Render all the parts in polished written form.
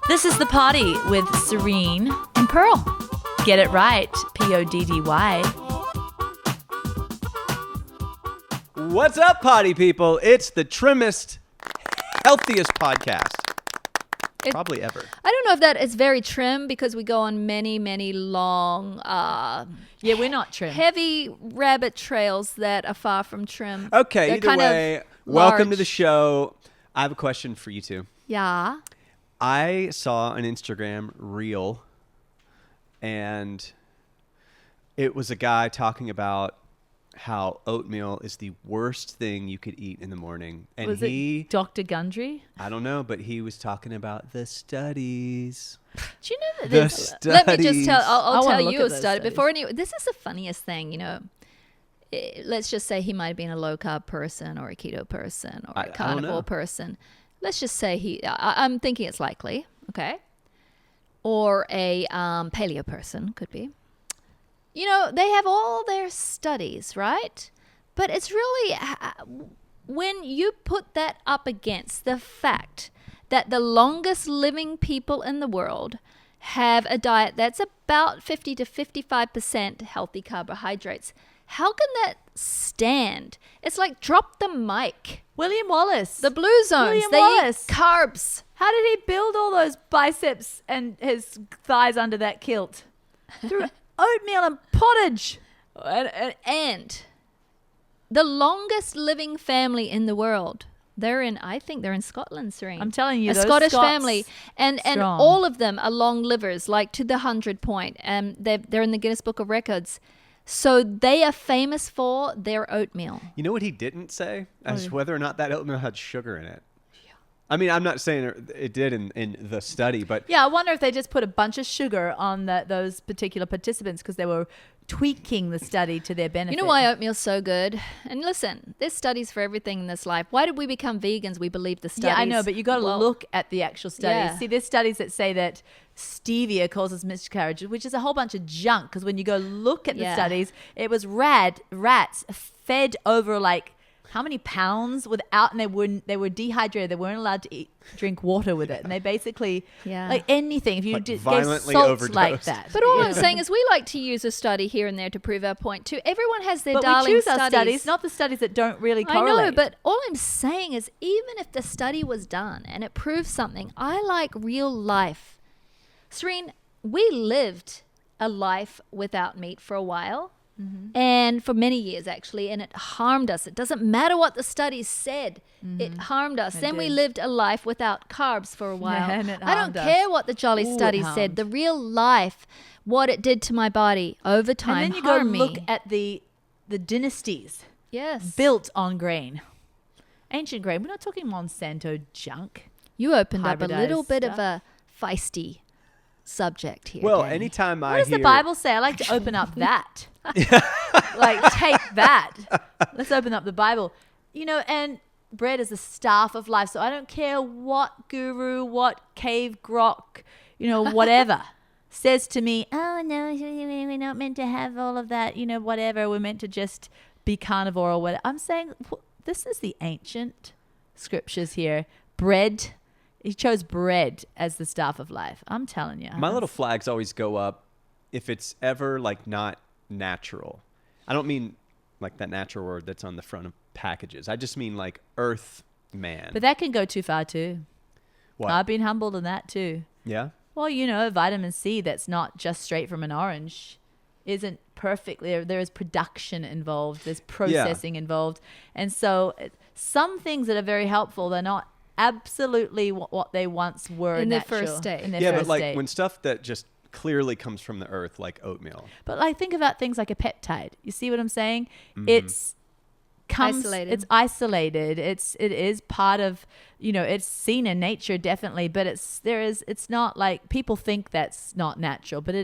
This is the Poddy with Serene and Pearl. Get it right, Poddy. What's up, Poddy people? It's the trimmest, healthiest podcast probably ever. I don't know if that is very trim because we go on many, many long, we're not trim. heavy rabbit trails that are far from trim. Okay, They're either kind way, of welcome to large. the show. I have a question for you two. Yeah. I saw an Instagram reel, and it was a guy talking about how oatmeal is the worst thing you could eat in the morning. And Was it Dr. Gundry? I don't know, but he was talking about the studies. Do you know that The there's... studies. Let me just tell. I I'll wanna tell look you at a those study studies. before any. This is the funniest thing, you know. Let's just say he might have been a low carb person or a keto person or I a don't know. carnivore person. Let's just say I'm thinking it's likely, okay? Or a paleo person, could be. You know, they have all their studies, right? But it's really, when you put that up against the fact that the longest living people in the world have a diet that's about 50 to 55% healthy carbohydrates, how can that stand? It's like drop the mic. William Wallace. The blue zones, William they Wallace. eat carbs. How did he build all those biceps and his thighs under that kilt? Through oatmeal and pottage. And the longest living family in the world, I think they're in Scotland, Serene. I'm telling you, a those Scottish Scots, family, and strong. all of them are long livers, like to the 100 point. They're in the Guinness Book of Records. So they are famous for their oatmeal. You know what he didn't say? As whether or not that oatmeal had sugar in it. I mean, I'm not saying it did in the study, but... Yeah, I wonder if they just put a bunch of sugar on those particular participants because they were tweaking the study to their benefit. You know why oatmeal's so good? And listen, there's studies for everything in this life. Why did we become vegans? We believe the studies. Yeah, I know, but you got to look at the actual studies. Yeah. See, there's studies that say that stevia causes miscarriage, which is a whole bunch of junk. Because when you go look at the studies, it was rats fed over like how many pounds without, and they were dehydrated. They weren't allowed to drink water with it, and they basically like anything. If you Like did violently salts overdosed. like that. But all I'm saying is we like to use a study here and there to prove our point too. Everyone has their But darling we choose studies. our studies, not the studies that don't really correlate. I know, but all I'm saying is even if the study was done and it proves something, I like real life. Serene, we lived a life without meat for a while. And for many years, actually, and it harmed us. It doesn't matter what the studies said. It harmed us. Then we lived a life without carbs for a while. And it I don't harmed us. care what the jolly Ooh, study it said. harmed. The real life, what it did to my body over time, And then you go harmed me. look at the dynasties Yes. built on grain. Ancient grain. We're not talking Monsanto junk. You opened up a little Hybridized bit of stuff. a feisty subject here. Well, Danny. anytime What I does hear... the Bible say? I like to open up that. Like, take that. Let's open up the Bible. You know, and bread is the staff of life. So I don't care what guru, what cave grok, whatever says to me, oh, no, we're not meant to have all of that, whatever. We're meant to just be carnivore or whatever. I'm saying this is the ancient scriptures here. Bread. He chose bread as the staff of life. I'm telling you. My little flags always go up if it's ever like not natural. I don't mean like that natural word that's on the front of packages. I just mean like earth man. But that can go too far too. What? I've been humbled in that too. Yeah? Well, vitamin C that's not just straight from an orange isn't perfectly. There is production involved. There's processing involved. And so some things that are very helpful, they're not absolutely what they once were In their natural, first state. in their Yeah, first but like state. when stuff that just clearly comes from the earth, like oatmeal. But like think about things like a peptide. You see what I'm saying? Mm-hmm. It's Isolated. It's isolated. It is part of, it's seen in nature definitely, but it's not like people think that's not natural, but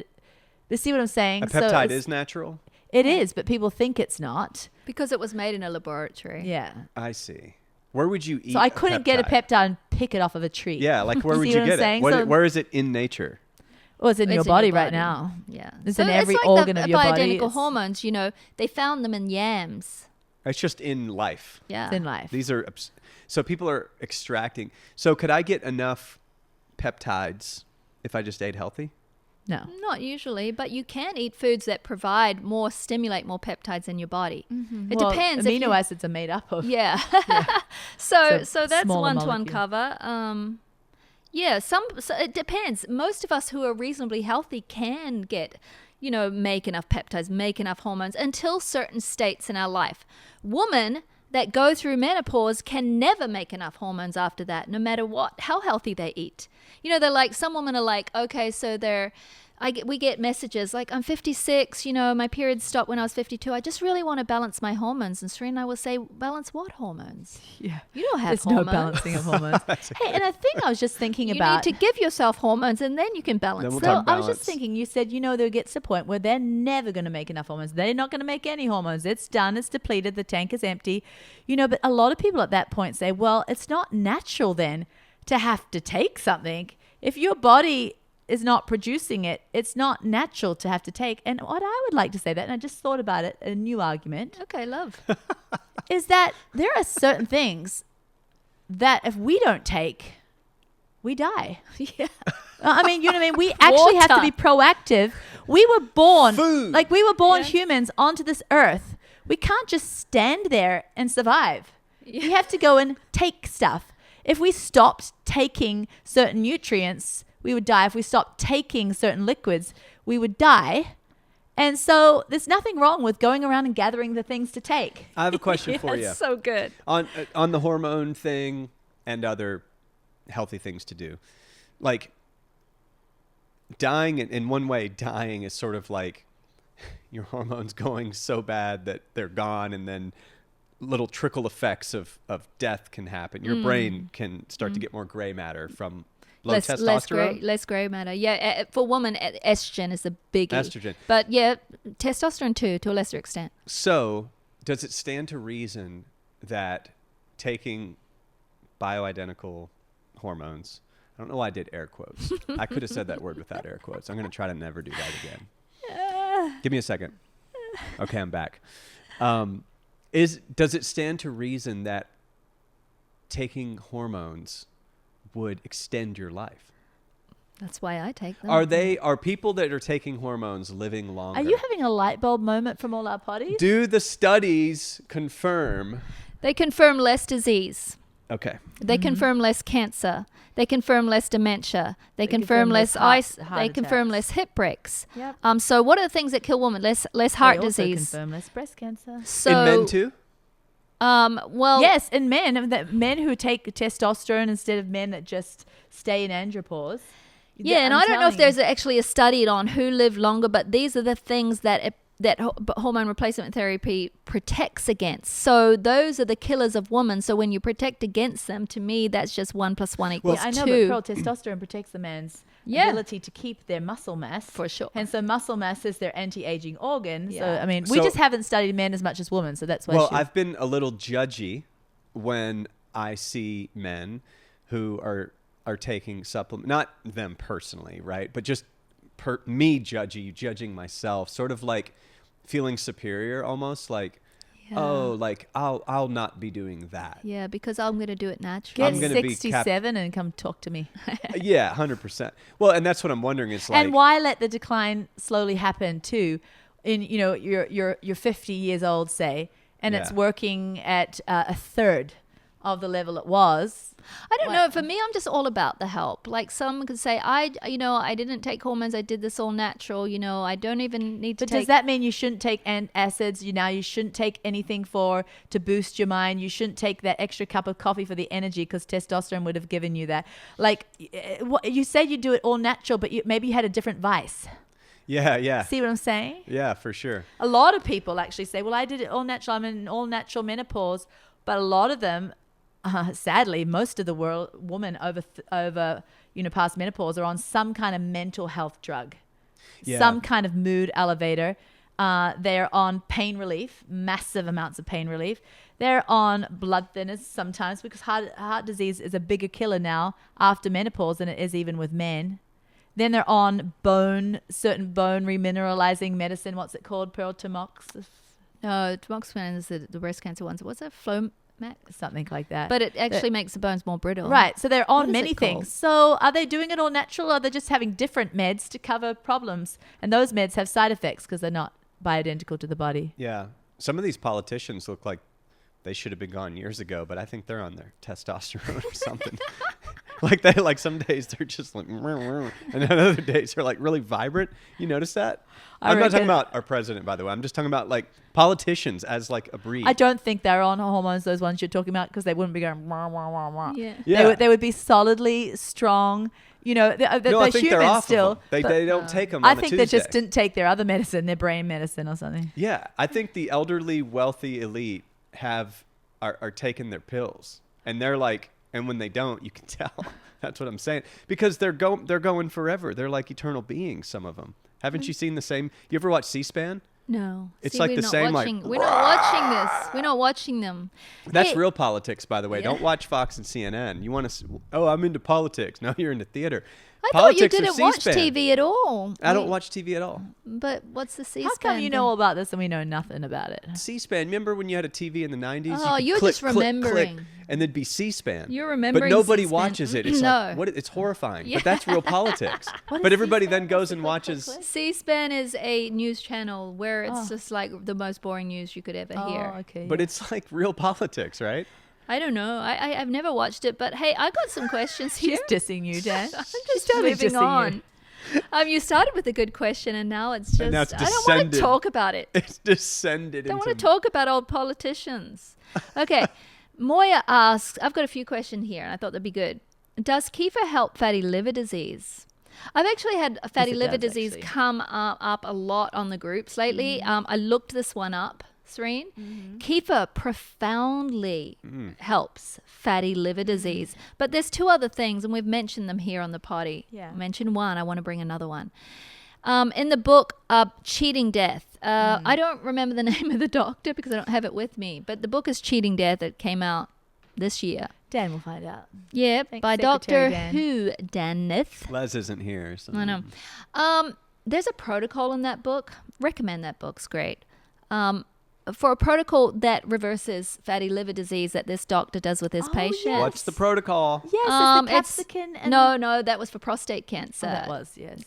you see what I'm saying? A peptide is natural? It is, but people think it's not. because it was made in a laboratory. Yeah. I see. Where would you eat So I couldn't get a peptide and pick it off of a tree. Yeah, like where would See you what I'm get saying? it? So- Where is it in nature? Well, it's in your It's body right now. Yeah. It's So in every like organ the of your body. bioidentical It's- hormones, they found them in yams. It's just in life. Yeah. It's in life. These are so people are extracting. So could I get enough peptides if I just ate healthy? No. Not usually, but you can eat foods that stimulate more peptides in your body. It Well, depends. Amino acids are made up of. Yeah. So that's smaller one to molecule. uncover. So it depends. Most of us who are reasonably healthy can get, make enough peptides, make enough hormones until certain states in our life. Women that go through menopause can never make enough hormones after that, no matter how healthy they eat. They're like, some women are like, okay, so we get messages like, I'm 56, my period stopped when I was 52. I just really want to balance my hormones. And Serene and I will say, balance what hormones? Yeah. You don't have There's hormones. no balancing of hormones. Hey, and I think I was just thinking You about... need to give yourself hormones and then you can balance Then we'll them. talk I was just balance. thinking, you said, there gets to a point where they're never going to make enough hormones. They're not going to make any hormones. It's done. It's depleted. The tank is empty. But a lot of people at that point say, well, it's not natural then to have to take something. If your body is not producing it, it's not natural to have to take. And what I would like to say that, and I just thought about it, a new argument, Okay, love. is that there are certain things that if we don't take, we die. Yeah. I mean, you know what I mean? We actually have to Water. be proactive. We were born, Food. born Yeah. humans onto this earth. We can't just stand there and survive. Yeah. We have to go and take stuff. If we stopped taking certain nutrients, we would die. If we stopped taking certain liquids, we would die. And so there's nothing wrong with going around and gathering the things to take. I have a question for you That's so good. on the hormone thing and other healthy things to do. Like dying, in one way, dying is sort of like your hormones going so bad that they're gone, and then little trickle effects of death can happen. Your brain can start to get more gray matter from low testosterone. Less gray matter. Yeah, for women, estrogen is the biggie. Estrogen. But yeah, testosterone too, to a lesser extent. So, does it stand to reason that taking bioidentical hormones, I don't know why I did air quotes. I could have said that word without air quotes. I'm going to try to never do that again. Give me a second. Okay, I'm back. Does it stand to reason that taking hormones would extend your life? That's why I take them. Are people that are taking hormones living longer? Are you having a light bulb moment from all our potties? Do the studies confirm? They confirm less disease. Okay. They confirm less cancer. They confirm less dementia. They confirm confirm less less ice. heart They confirm attacks. less hip breaks. Yep. So what are the things that kill women? Less heart They also disease. confirm less breast cancer. So In men too? well, Yes, in men, men who take testosterone instead of men that just stay in andropause. Yeah, and I'm I don't know if telling you. there's actually a study on who lived longer, but these are the things that hormone replacement therapy protects against. So those are the killers of women. So when you protect against them, to me, that's just 1 + 1 equals Yeah, I know, 2. but Pearl, testosterone protects the man's Yeah. ability to keep their muscle mass. For sure. And so muscle mass is their anti-aging organ. So, Yeah. I mean, we So- just haven't studied men as much as women. So that's why Well, I've been a little judgy when I see men who are taking supplement, not them personally, right? But just me judging myself, sort of like feeling superior almost, like, Yeah. oh, like I'll not be doing that. Yeah, because I'm going to do it naturally. Get I'm gonna be 67 and come talk to me. Yeah, 100%. Well, and that's what I'm wondering. It's like, And why let the decline slowly happen too? You're 50 years old, say, and it's Yeah. working at a third of the level it was. I don't know. For me, I'm just all about the help. Like some could say, I didn't take hormones. I did this all natural. I don't even need to But take. does that mean you shouldn't take acids? You shouldn't take anything to boost your mind. You shouldn't take that extra cup of coffee for the energy because testosterone would have given you that. Like you said, you do it all natural, but maybe you had a different vice. yeah, See what I'm saying? yeah, for sure. A lot of people actually say, well, I did it all natural. I'm in all natural menopause. But a lot of them, sadly, most of the women over past menopause are on some kind of mental health drug, Yeah. some kind of mood elevator. They're on pain relief, massive amounts of pain relief. They're on blood thinners sometimes because heart disease is a bigger killer now after menopause than it is even with men. Then they're on certain bone remineralizing medicine. What's it called? Pearl, tamoxifen. No, tamoxifen is the breast cancer ones. What's it? something like that. But it actually makes the bones more brittle. Right. So they're What on is many it called? things. So are they doing it all natural, or are they just having different meds to cover problems? And those meds have side effects because they're not bioidentical to the body. Yeah. Some of these politicians look like they should have been gone years ago, but I think they're on their testosterone or something. Like some days they're just like, and then other days they're like really vibrant. You notice that? I'm not talking about our president, by the way. I'm just talking about like politicians as like a breed. I don't think they're on hormones, those ones you're talking about, because they wouldn't be going wah, wah, wah, wah. Yeah. Yeah. They would be solidly strong. You know, No, I they're think human they're off still. of them. but They don't take them I on a think Tuesday. they just didn't take their other medicine, their brain medicine or something. Yeah, I think the elderly, wealthy elite are taking their pills, and they're like, and when they don't, you can tell. That's what I'm saying, because they're going forever. They're like eternal beings. Some of them. Haven't you seen the same? You ever watch C-SPAN? No. It's See, like we're the not same, like, watching, we're not watching this. We're not watching them. That's Hey, real politics, by the way. Yeah. Don't watch Fox and CNN. You want to? Oh, I'm into politics. No, you're into theater. I thought you Politics or didn't watch C-SPAN? TV at all. I don't watch TV at all. But what's the C-SPAN? How come you know all about this and we know nothing about it? C-SPAN. Remember when you had a TV in the 90s? Oh, could you're click, just click, click, remembering. and there'd be C-SPAN. You're remembering But nobody C-SPAN. watches it. It's No. like, it's horrifying. Yeah. But that's real politics. What is But everybody C-SPAN? then goes What's and it called? watches. Quick, quick. C-SPAN is a news channel where it's Oh. just like the most boring news you could ever hear. Oh, okay. But yeah. it's like real politics, right? I don't know. I've never watched it, but hey, I got some questions here. She's dissing you, Dan. I'm just moving on. You started with a good question, and now it's just And now it's I don't want to descended. talk about it. It's descended I don't into. want to talk about old politicians. Okay, Moya asks. I've got a few questions here, and I thought that'd be good. Does kefir help fatty liver disease? I've actually had fatty it liver does, disease actually. come up a lot on the groups lately. I looked this one up, Serene. Kefir profoundly helps fatty liver disease. But there's two other things, and we've mentioned them here on the Poddy. Yeah. I mentioned one. I want to bring another one. In the book, Cheating Death, I don't remember the name of the doctor because I don't have it with me, but the book is Cheating Death. It came out this year. Dan will find out. Yeah, Thanks, by Secretary Doctor Dan. Who, Dan Nith. Les isn't here. So. I know. There's a protocol in that book. Recommend that book. It's great. For a protocol that reverses fatty liver disease that this doctor does with his Oh, patients. yes. What's the protocol? Yes, It's- it's the capsicum. And No, that was for prostate cancer. Oh, that was, yes.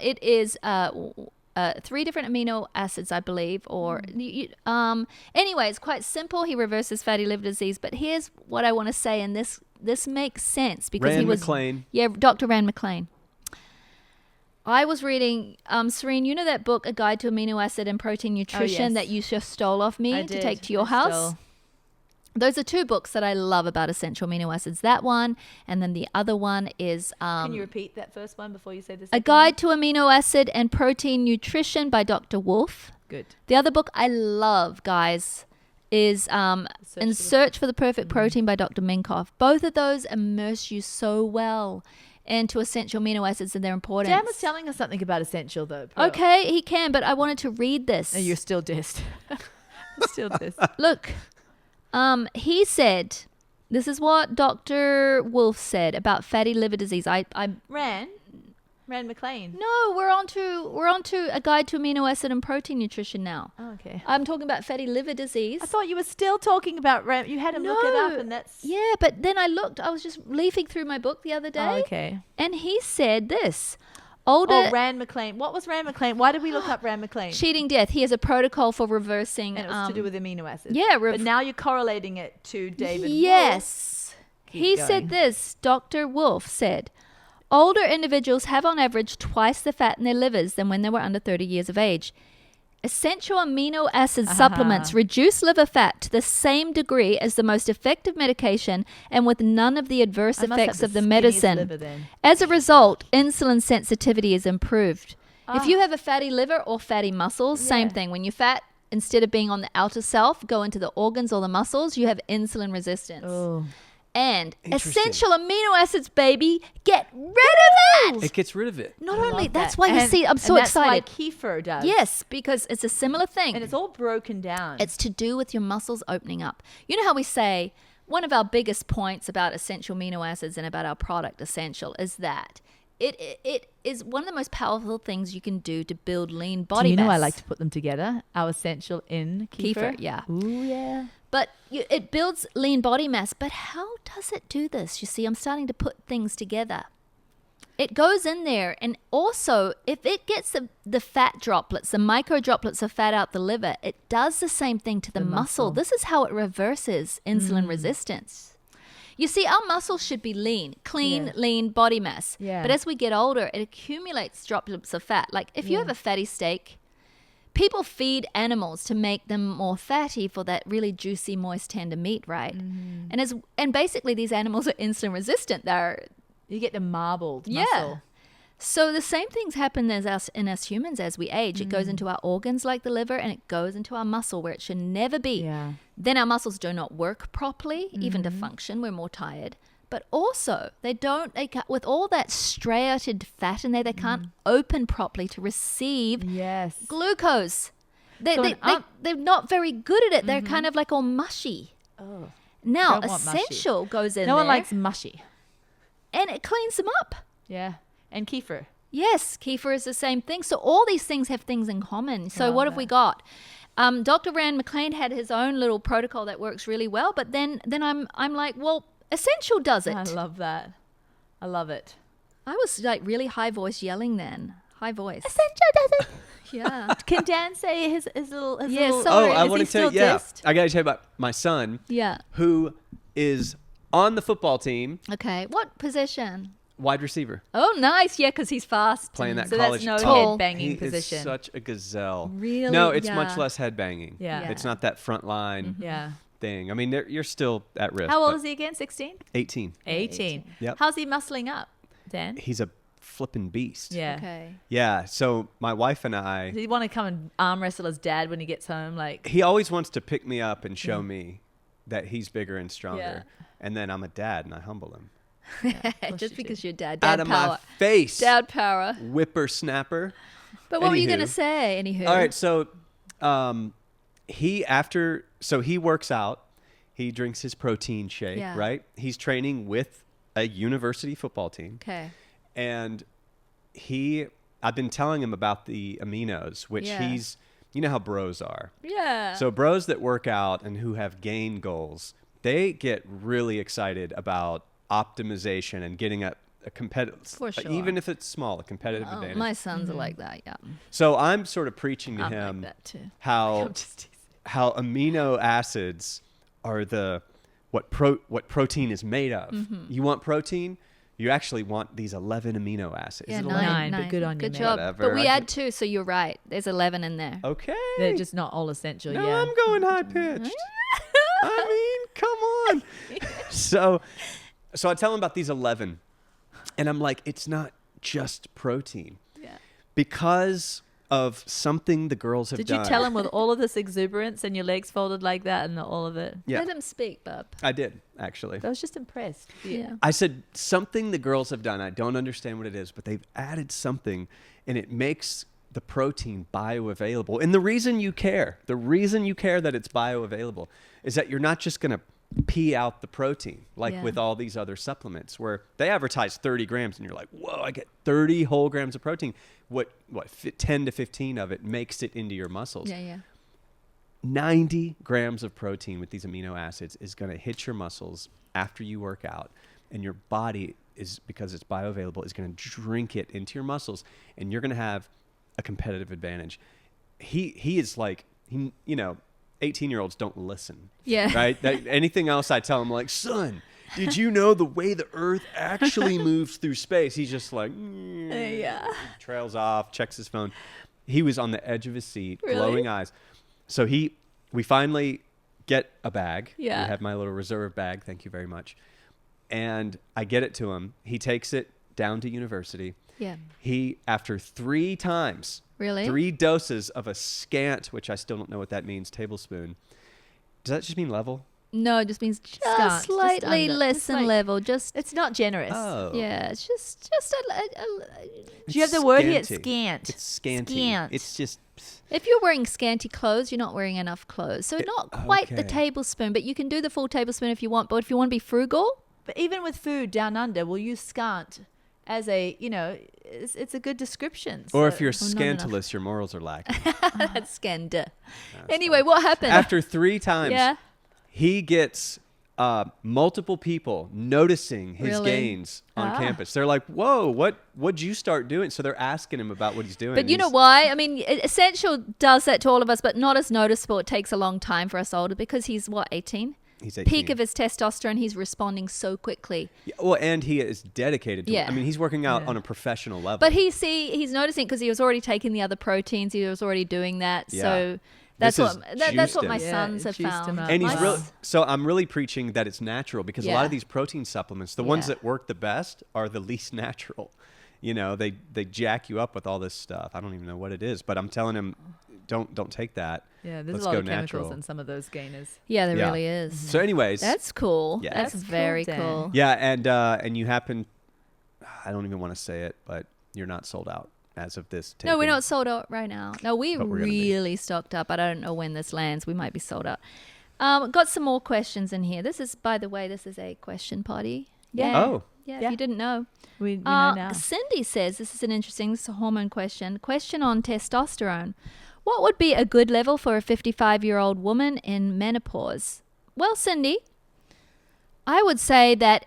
It is 3 different amino acids, I believe, or anyway, it's quite simple. He reverses fatty liver disease, but here's what I want to say, and this makes sense because he Rand was McClain. Yeah, Dr. Rand McClain. I was reading, Serene, you know that book, A Guide to Amino Acid and Protein Nutrition, yes. that you just stole off me I to did. take to your I house? stole. Those are 2 books that I love about essential amino acids. That one, and then the other one is Can you repeat that first one before you say this? A Guide to Amino Acid and Protein Nutrition by Dr. Wolf. Good. The other book I love, guys, is In Search for the Perfect Protein by Dr. Minkoff. Both of those immerse you so well into essential amino acids and their importance. Dan was telling us something about essential, though. Pearl. Okay, he can, but I wanted to read this. No, you're still dissed. Still dissed. Look, he said, this is what Dr. Wolf said about fatty liver disease. Rand McClain. No, we're on to A Guide to Amino Acid and Protein Nutrition now. Oh, okay. I'm talking about fatty liver disease. I thought you were still talking about Rand. You had him look it up, and that's. Yeah, but then I was just leafing through my book the other day. Oh, okay. And he said this. Rand McClain. What was Rand McClain? Why did we look up Rand McClain? Cheating Death. He has a protocol for reversing. And it was to do with amino acids. yeah, but now you're correlating it to David Wolf. Yes. He Keep said going. this. Dr. Wolf said, older individuals have on average twice the fat in their livers than when they were under 30 years of age. Essential amino acid supplements reduce liver fat to the same degree as the most effective medication and with none of the adverse I must effects have of the skinniest medicine. liver then. As a result, insulin sensitivity is improved. If Ah. you have a fatty liver or fatty muscles, same Yeah. thing. When you're fat, instead of being on the outer self, go into the organs or the muscles, you have insulin resistance. Oh. And Interesting. essential amino acids, baby, get rid of that. It gets rid of it. Not I only, love that's that. why you And- see, I'm so and that's excited. why kefir does. Yes, because it's a similar thing. And it's all broken down. It's to do with your muscles opening up. You know how we say one of our biggest points about essential amino acids and about our product Essential is that it is one of the most powerful things you can do to build lean body Do you know mass. I like to put them together? Our essential in kefir. Kefir, yeah. Ooh, yeah. But it builds lean body mass. But how does it do this? You see, I'm starting to put things together. It goes in there, and also if it gets the fat droplets, the micro droplets of fat out the liver, it does the same thing to the muscle. This is how it reverses insulin resistance. You see, our muscles should be lean, clean, lean body mass. Yeah. But as we get older, it accumulates droplets of fat. Like if you have a fatty steak, people feed animals to make them more fatty for that really juicy, moist, tender meat, right? And basically these animals are insulin resistant. You get the marbled muscle. So the same things happen in us humans as we age. It goes into our organs like the liver, and it goes into our muscle where it should never be. Yeah. Then our muscles do not work properly, even to function. We're more tired. But also, with all that striated fat in there, they can't open properly to receive glucose. They're not very good at it. They're kind of like all mushy. Oh. Now, Don't want essential goes in No there. one likes mushy. And it cleans them up. Yeah. And kefir. Yes, kefir is the same thing. So all these things have things in common. So what have we got? Dr. Rand McLean had his own little protocol that works really well. But then I'm like, well, Essential does it. I love that. I love it. I was like really high voice yelling then. High voice. Essential does it. Yeah. Can Dan say his little? Yeah, little, sorry. I is want he to tell still you. Yeah, dissed? I got to tell you about my son. Yeah. Who is on the football team, Okay. What position? wide receiver, Oh, nice. Yeah, because he's fast. playing that So college. that's no Tall. head banging He position. is such a gazelle. Really? No, it's Yeah. much less head banging. Yeah. Yeah. It's not that front line Yeah. thing. I mean, you're still at risk. How old but is he again? 16? 18. 18. Yep. How's he muscling up, Dan? He's a flippin' beast. Yeah. Okay. Yeah. So my wife and I, Does he want to come and arm wrestle his dad when he gets home? Like, he always wants to pick me up and show me that he's bigger and stronger. Yeah. And then I'm a dad and I humble him. Just you because do. you're dad. Out Dad of power. my face. Dad power. Whippersnapper. But what were you Anywho. going to say? Anywho. All right, so he works out. He drinks his protein shake, Yeah. right? He's training with a university football team. Okay. And I've been telling him about the aminos, which Yeah. you know how bros are. Yeah. So bros that work out and who have gain goals, they get really excited about optimization and getting a competitive, For sure. even if it's small, a competitive Oh, advantage. my sons are like that. Yeah. So I'm sort of preaching to I'm him like that too. how I'm just teasing. how amino acids are what protein is made of. Mm-hmm. You want protein? You actually want these 11 amino acids. Yeah, Is it 9. 11? Nine, but good on you, Good mate. job. Whatever, But we I add 2, so you're right. There's 11 in there. Okay. They're just not all essential. No, yeah. I'm going high pitched. I mean, come on. So I tell him about these 11, and I'm like, it's not just protein. Yeah. Because of something the girls have Did done. you tell him with all of this exuberance and your legs folded like that and all of it? Yeah, Let them speak, bub. I did, actually. I was just impressed. Yeah. I said something the girls have done. I don't understand what it is, but they've added something, and it makes the protein bioavailable. And the reason you care that it's bioavailable is that you're not just going to pee out the protein like Yeah. with all these other supplements where they advertise 30 grams and you're like, whoa, I get 30 whole grams of protein. What 10 to 15 of it makes it into your muscles. Yeah, yeah. 90 grams of protein with these amino acids is going to hit your muscles after you work out, and your body is, because it's bioavailable, is going to drink it into your muscles, and you're going to have a competitive advantage. He is like, 18-year-olds don't listen. Yeah. Right? Anything else I tell him, like, son, did you know the way the earth actually moves through space? He's just like, Yeah. trails off, checks his phone. He was on the edge of his seat, Really? glowing eyes. So we finally get a bag. Yeah. We have my little reserve bag. Thank you very much. And I get it to him. He takes it down to university. Yeah. He, after 3 times, Really? 3 doses of a scant, which I still don't know what that means, tablespoon. Does that just mean level? No, it just means just Scant, just slightly under. less Just than like- level. Just It's not generous. Oh. yeah, it's just Do you have the word here? Scanty. Scant. It's scanty. Scant. It's just... if you're wearing scanty clothes, you're not wearing enough clothes. So not quite the okay. tablespoon, but you can do the full tablespoon if you want. But if you want to be frugal, But even with food down under, we'll use scant as a, it's a good description. Or So- if you're not enough. scandalous, your morals are lacking. that's scanda. Anyway, what happened? After 3 times, yeah. he gets multiple people noticing his Really? gains on campus. They're like, whoa, what'd you start doing? So they're asking him about what he's doing. But you know why? I mean, Essential does that to all of us, but not as noticeable. It takes a long time for us older because he's, 18? He's 18. Peak of his testosterone, he's responding so quickly. Yeah, well, and he is dedicated to it. Yeah. I mean, he's working out on a professional level. But he's noticing because he was already taking the other proteins. He was already doing that. Yeah. So This that's has what my juiced him. sons Yeah, have it juiced found. him up. And he's Wow. really, so I'm really preaching that it's natural because a lot Yeah. of these protein supplements, the ones Yeah. that work the best are the least natural. You know, they jack you up with all this stuff. I don't even know what it is, but I'm telling him, don't take that. Yeah, there's Let's a lot go of chemicals natural. in some of those gainers. Yeah, there Yeah. really is. So anyways, That's cool. Yeah. That's That's cool, very Dan. cool. yeah, and you happen, I don't even want to say it, but you're not sold out as of this taping. No, we're not sold out right now. No, we But we're gonna be. really stocked up. I don't know when this lands. We might be sold out. Got some more questions in here. This is, by the way, this is a question party. Yeah. Oh. Yeah, Yeah. if you didn't know. We know now. Cindy says, this is an interesting, this is a hormone question. Question on testosterone. What would be a good level for a 55-year-old woman in menopause? Well, Cindy, I would say that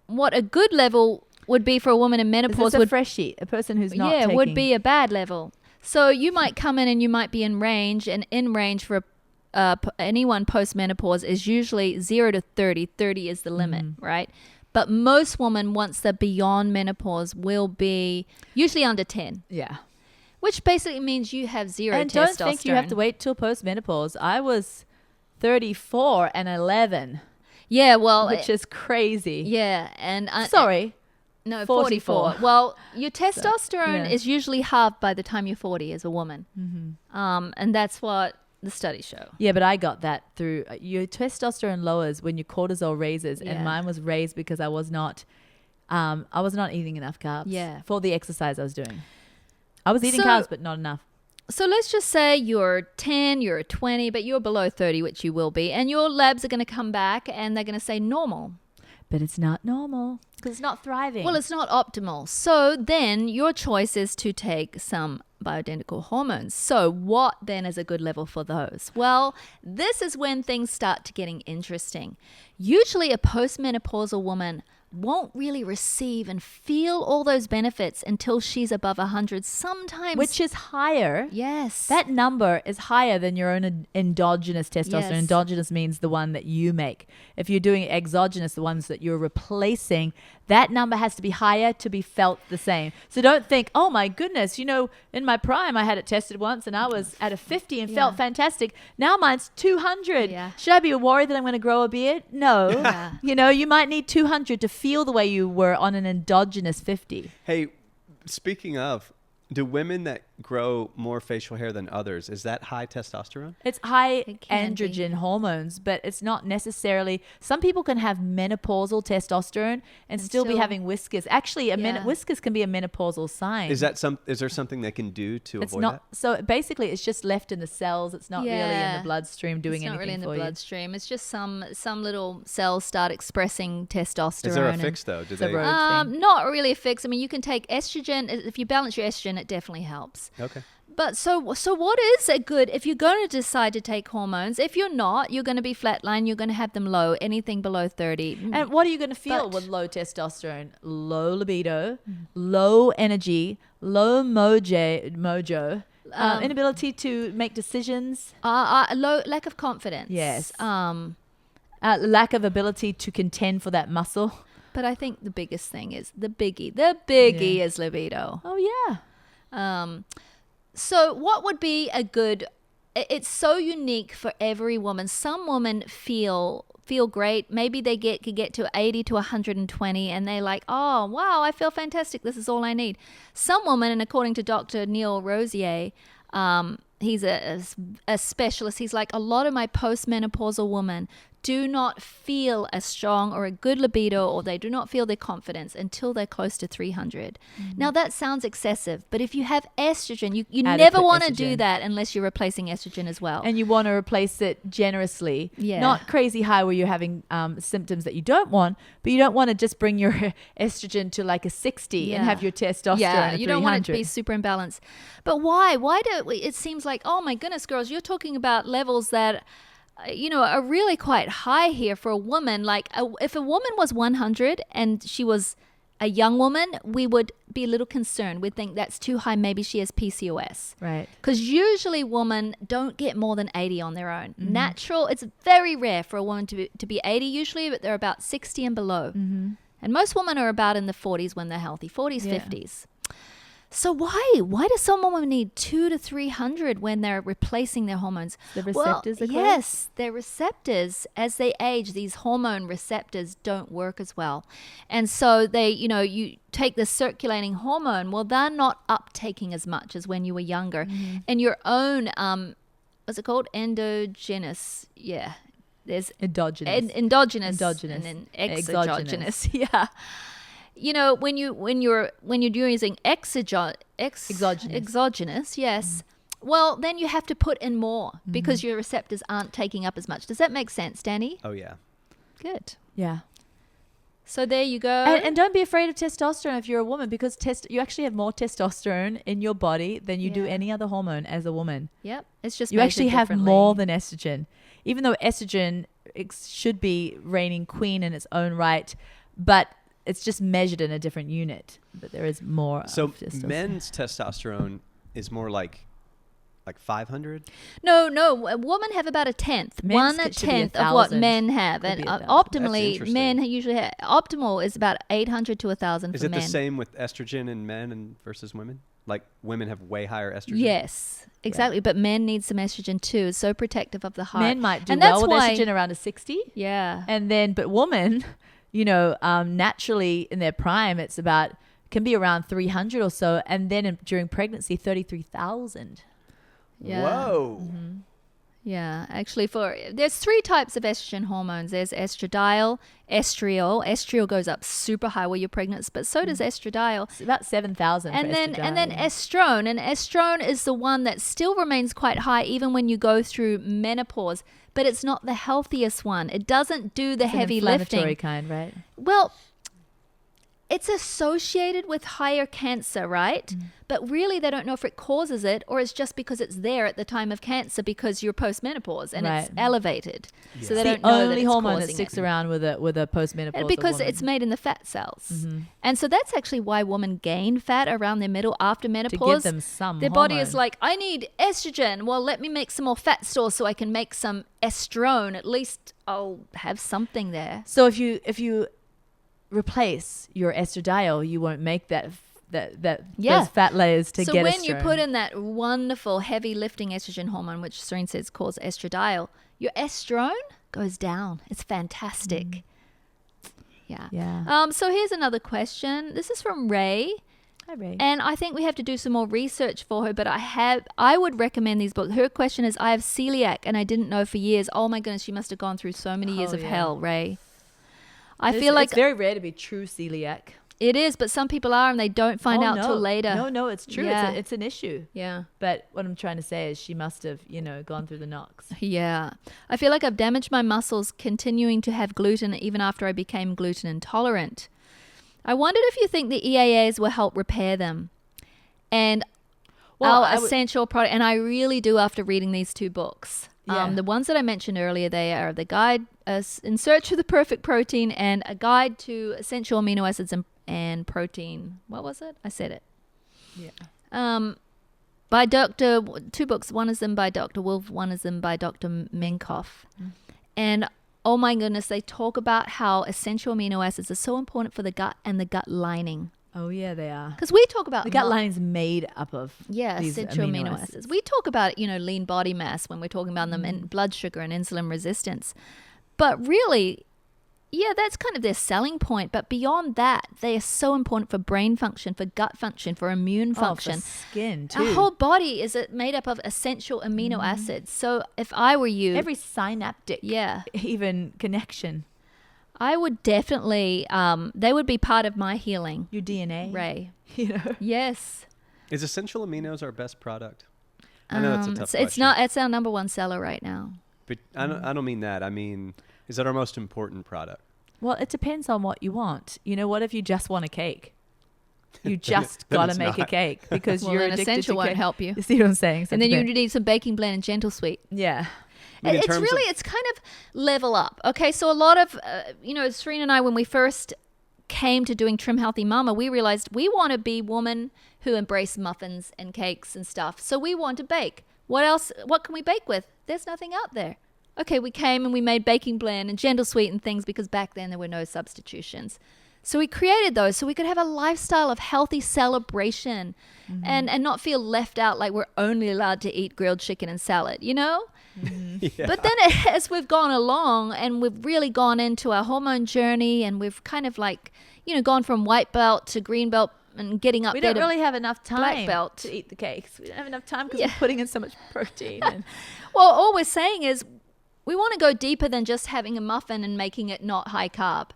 what a good level would be for a woman in Is menopause this a would freshie, a person who's not taking... would be a bad level. So you might come in and you might be in range, and in range for anyone post-menopause is usually 0 to 30. 30 is the limit, right? But most women, once they're beyond menopause, will be usually under 10, Yeah. which basically means you have zero And testosterone. don't think you have to wait till post-menopause. I was 34 and 11, Yeah, well, which is crazy. yeah, and Sorry. no, 44. 44. Well, your testosterone yeah. is usually halved by the time you're 40 as a woman, and that's what the studies show. Yeah, but I got that through your testosterone lowers when your cortisol raises, Yeah. and mine was raised because I was not eating enough carbs. Yeah. For the exercise I was doing, I was eating So- carbs, but not enough. So let's just say you're 10, you're 20, but you're below 30, which you will be, and your labs are going to come back and they're going to say normal. But it's not normal because it's not thriving. Well, it's not optimal. So then your choice is to take some bioidentical hormones. So what then is a good level for those? Well, this is when things start to getting interesting. Usually a postmenopausal woman won't really receive and feel all those benefits until she's above 100. Sometimes, which is higher. yes, That number is higher than your own endogenous testosterone. Yes. Endogenous means the one that you make. If you're doing exogenous, the ones that you're replacing, that number has to be higher to be felt the same. So don't think, oh my goodness, in my prime, I had it tested once and I was at a 50 and felt Yeah. fantastic. Now mine's 200. Yeah. Should I be worried that I'm going to grow a beard? No. Yeah. You might need 200 to feel the way you were on an endogenous 50. Hey, speaking of, do women that grow more facial hair than others, is that high testosterone? It's high It can be. androgen hormones, but it's not necessarily. Some people can have menopausal testosterone and still be still- having whiskers. Actually, Yeah. whiskers can be a menopausal sign. Is there something they can do to It's avoid not. that? So basically, it's just left in the cells. It's not really in Yeah. the bloodstream doing it's not anything really in the for you. bloodstream. It's just some little cells start expressing testosterone. Is there a and- fix though? Do It's a they? road thing. Not really a fix. I mean, you can take estrogen. If you balance your estrogen, it definitely helps. Okay. But so what is a good, if you're going to decide to take hormones, if you're not, you're going to be flatline, you're going to have them low, anything below 30. And what are you going to feel But- with low testosterone? Low libido, low energy, low mojo, inability to make decisions. Low lack of confidence. Yes. Um, Lack of ability to contend for that muscle. but I think the biggest thing is the biggie. The biggie Yeah. is libido. Oh yeah. So what would be a good, it's so unique for every woman. Some women feel great. Maybe they could get to 80 to 120 and they're like, oh, wow, I feel fantastic. This is all I need. Some women, and according to Dr. Neil Rosier, he's a specialist. He's like, a lot of my postmenopausal women do not feel as strong or a good libido, or they do not feel their confidence until they're close to 300. Now that sounds excessive, but if you have estrogen, you never Adequate want to do estrogen. that unless you're replacing estrogen as well. And you want to replace it generously. Yeah. Not crazy high where you're having symptoms that you don't want, but you don't want to just bring your estrogen to like a 60 and have your testosterone at you don't want it to 300. be super imbalanced. But why? Why do it seems like, oh my goodness, girls, you're talking about levels that are really quite high here for a woman. Like if a woman was 100 and she was a young woman, we would be a little concerned. We'd think that's too high. Maybe she has PCOS. Right. Because usually women don't get more than 80 on their own. Natural, it's very rare for a woman to be 80 usually, but they're about 60 and below. And most women are about in the 40s when they're healthy, 40s, 50s. So why does some women need 200 to 300 when they're replacing their hormones? The receptors are yes, their receptors, as they age, these hormone receptors don't work as well. And so they, you take the circulating hormone, well, they're not uptaking as much as when you were younger. And your own, what's it called? Endogenous. Yeah. There's endogenous and then exogenous. Yeah. When you're using exogenous, yes. Well, then you have to put in more because your receptors aren't taking up as much. Does that make sense, Danny? Oh yeah. Good. Yeah. So there you go. And don't be afraid of testosterone if you're a woman, because you actually have more testosterone in your body than you do any other hormone as a woman. Yep. It's just you actually have more than estrogen, even though estrogen should be reigning queen in its own right, but it's just measured in a different unit. But there is more. So of testosterone. Men's testosterone is more like 500? No. Women have about a tenth. Men's a should be tenth of what 1,000. men have. Could And be 1,000. optimally, That's men usually have. Optimal is about 800 to 1,000 Is for it men. the same with estrogen in men and versus women? Like women have way higher estrogen? Yes, exactly. But men need some estrogen too. It's so protective of the heart. Men might do and well that's with why, estrogen around a 60. Yeah. But women, naturally in their prime, can be around 300 or so. And then during pregnancy, 33,000. Yeah. Whoa. Yeah, actually, there's 3 types of estrogen hormones. There's estradiol, estriol. Estriol goes up super high while you're pregnant, but so does estradiol. It's about 7,000. And then estrone. And estrone is the one that still remains quite high even when you go through menopause, but it's not the healthiest one. It doesn't do the heavy inflammatory lifting. kind, right? Well, it's associated with higher cancer, right? But really, they don't know if it causes it or it's just because it's there at the time of cancer because you're postmenopause and it's elevated. Yeah. So they It's don't the know that only it's hormone that causing sticks it. around with a postmenopausal Because woman. it's made in the fat cells. And so that's actually why women gain fat around their middle after menopause. to give them some Their hormone. body is like, I need estrogen. Well, let me make some more fat stores so I can make some estrone. At least I'll have something there. So if you replace your estradiol, you won't make those fat layers to so get when you estrone. put in that wonderful heavy lifting estrogen hormone, which Serene says calls estradiol, your estrone goes down. It's fantastic. Yeah. Yeah. So here's another question. This is from Ray. Hi, Ray. And I think we have to do some more research for her, but I would recommend these books. Her question is, I have celiac and I didn't know for years. Oh my goodness, she must have gone through so many years of hell, Ray. I feel like it's very rare to be true celiac. it is, but some people are and they don't find out till later. No, it's true. Yeah. It's an issue. Yeah. But what I'm trying to say is she must have, gone through the knocks. Yeah. I feel like I've damaged my muscles continuing to have gluten even after I became gluten intolerant. I wondered if you think the EAAs will help repair them. And essential product, and I really do after reading these 2 books. Yeah. The ones that I mentioned earlier, they are the guide in search of the perfect protein and a guide to essential amino acids and protein. What was it? I said it. Yeah. By 2 books. One is them by Dr. Wolf. One is them by Dr. Minkoff. And oh my goodness, they talk about how essential amino acids are so important for the gut and the gut lining. Oh, yeah, they are. Because we talk about The gut lining is made up of these essential amino acids. We talk about, lean body mass when we're talking about them and blood sugar and insulin resistance. But really, that's kind of their selling point. But beyond that, they are so important for brain function, for gut function, for immune function. For skin, too. Our whole body is made up of essential amino acids. So if I were you... Every synaptic even connection. I would definitely... they would be part of my healing. Your DNA. Ray. Yes. Is essential aminos our best product? I know that's a tough question. It's not. It's our number 1 seller right now. But I don't mean that. I mean, is that our most important product? Well, it depends on what you want. What if you just want a cake? You just got to make a cake because Well, you're then addicted essential to won't cake. help you. You see what I'm saying? So And then you depends. need some baking blend and gentle sweet. Yeah. I mean, in It's terms really, of, it's kind of level up. Okay, so a lot of, Serena and I, when we first came to doing Trim Healthy Mama, we realized we want to be women who embrace muffins and cakes and stuff. So we want to bake. What else? What can we bake with? There's nothing out there. Okay, we came and we made baking blend and gentle sweet and things because back then there were no substitutions. So we created those so we could have a lifestyle of healthy celebration and not feel left out like we're only allowed to eat grilled chicken and salad, yeah. But then as we've gone along and we've really gone into our hormone journey and we've kind of like, gone from white belt to green belt and getting up We there don't really have enough black time belt. to eat the cakes. We don't have enough time because we're putting in so much protein. And Well, all we're saying is we want to go deeper than just having a muffin and making it not high carb.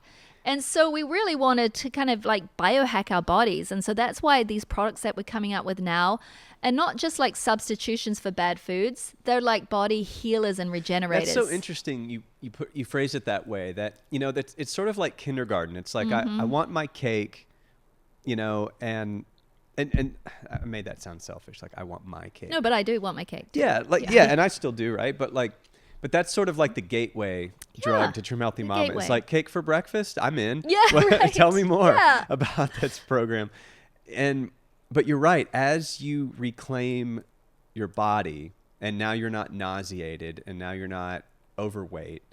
And so we really wanted to kind of like biohack our bodies. And so that's why these products that we're coming out with now are not just like substitutions for bad foods. They're like body healers and regenerators. That's so interesting. You phrase it that way. That that it's sort of like kindergarten. It's like I want my cake, and I made that sound selfish. Like I want my cake. No, but I do want my cake too. Yeah, and I still do, right? But that's sort of like the gateway drug to Trim Healthy Mama. gateway. It's like cake for breakfast. I'm in. Yeah, right. Tell me more Yeah. about this program. But you're right. As you reclaim your body, and now you're not nauseated, and now you're not overweight,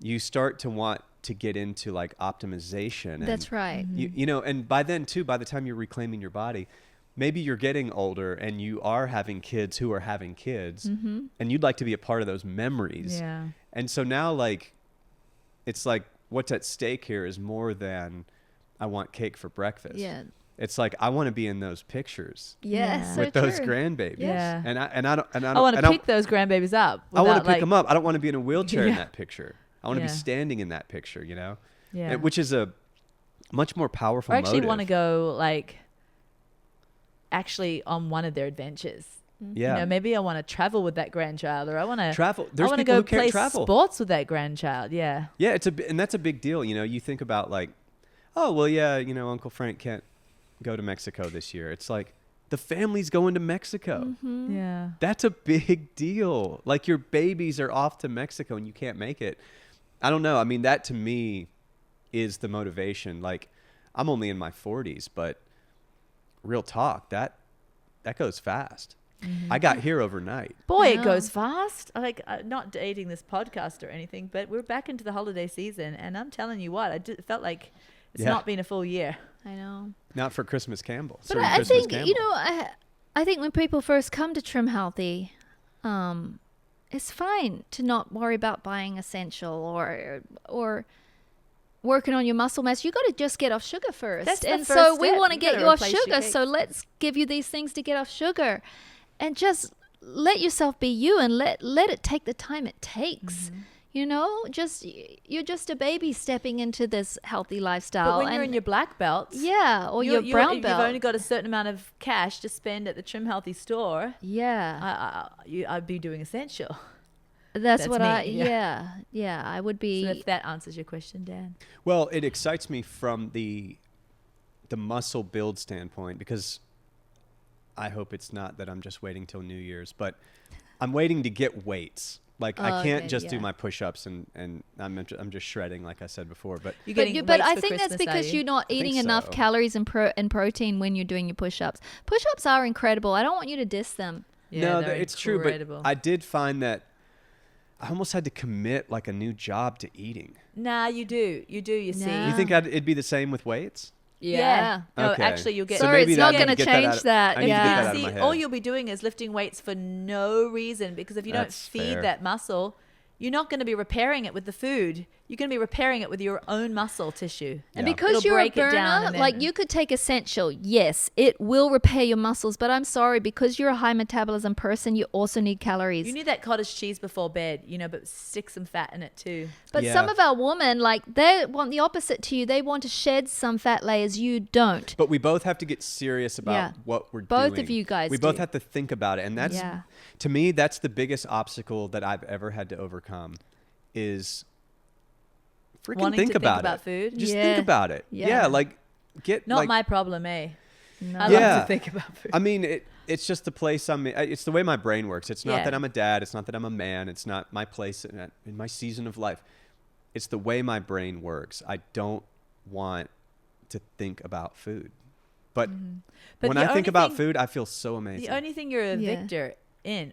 you start to want to get into like optimization. That's right. And by then too, by the time you're reclaiming your body, maybe you're getting older and you are having kids who are having kids, and you'd like to be a part of those memories. yeah. And so now, like, it's like what's at stake here is more than I want cake for breakfast. Yeah. It's like I want to be in those pictures Yes, so with those true. grandbabies. Yeah. And I don't. I want to pick those grandbabies up. I want to without, pick them up. I don't want to be in a wheelchair in Yeah. that picture. I want to be Yeah. standing in that picture. Yeah. Which is a much more powerful. I actually motive. want to go like actually on one of their adventures. Yeah. Maybe I want to travel with that grandchild, or I want to Travel. I There's want to people go who can't play travel. sports with that grandchild. Yeah. Yeah, and that's a big deal. You think about like, oh well, yeah, Uncle Frank can't go to Mexico this year. It's like the family's going to Mexico. Yeah. That's a big deal. Like your babies are off to Mexico and you can't make it. I don't know. I mean, that to me is the motivation. Like I'm only in my 40s, but real talk, that goes fast. I got here overnight. Boy, it Wow. goes fast. Like, not dating this podcast or anything, but we're back into the holiday season, and I'm telling you what, felt like it's Yeah. not been a full year. I know. Not for Christmas Campbell. But Serving I Christmas think, Campbell. I think when people first come to Trim Healthy, it's fine to not worry about buying essential or working on your muscle mass. You got to just get off sugar first. That's the and first so we step. want to You get gotta you off replace your sugar. cakes. So let's give you these things to get off sugar. And just let yourself be you and let it take the time it takes. You're just a baby stepping into this healthy lifestyle. But when you're in your black belts, yeah, or your brown belt. you've only got a certain amount of cash to spend at the Trim Healthy store. yeah. I'd be doing essential. That's what me, yeah, I would be. So if that answers your question, Dan. Well, it excites me from the muscle build standpoint, because I hope it's not that I'm just waiting till New Year's, but I'm waiting to get weights. Like I can't okay, just do yeah. my push-ups and I'm just shredding like I said before. But You're getting But weights I for think that's Christmas, are because you? you're not I think eating enough so. calories and protein when you're doing your push-ups. Push-ups are incredible. I don't want you to diss them. Yeah, no, they're it's true. incredible. But I did find that I almost had to commit like a new job to eating. Nah, you do. You see. Nah. You think it'd be the same with weights? Yeah. No, Okay. actually, you'll get. So Sorry, maybe it's not that- I going need to to get that change out- that. I need to get Yeah. that out of my See, head. all you'll be doing is lifting weights for no reason, because if you don't That's feed fair. that muscle, you're not going to be repairing it with the food. You're going to be repairing it with your own muscle tissue. And Yeah. because It'll you're a break it down burner, and like then- you could take essential. Yes, it will repair your muscles. But I'm sorry, because you're a high metabolism person, you also need calories. You need that cottage cheese before bed, but stick some fat in it too. But Yeah. some of our women, like they want the opposite to you. They want to shed some fat layers. You don't. But we both have to get serious about Yeah. what we're Both doing. of you guys We both do. have to think about it. And that's, Yeah. to me, that's the biggest obstacle that I've ever had to overcome is freaking Wanting think to think about about it. food? Just Yeah. think about it. Yeah. Yeah, like get Not like, my problem, eh? No. I Yeah. love to think about food. I mean, it's just the place it's the way my brain works. It's not Yeah. that I'm a dad. It's not that I'm a man. It's not my place in my season of life. It's the way my brain works. I don't want to think about food. But But when the I think only about thing- food, I feel so amazing. The only thing you're a Yeah. victor in,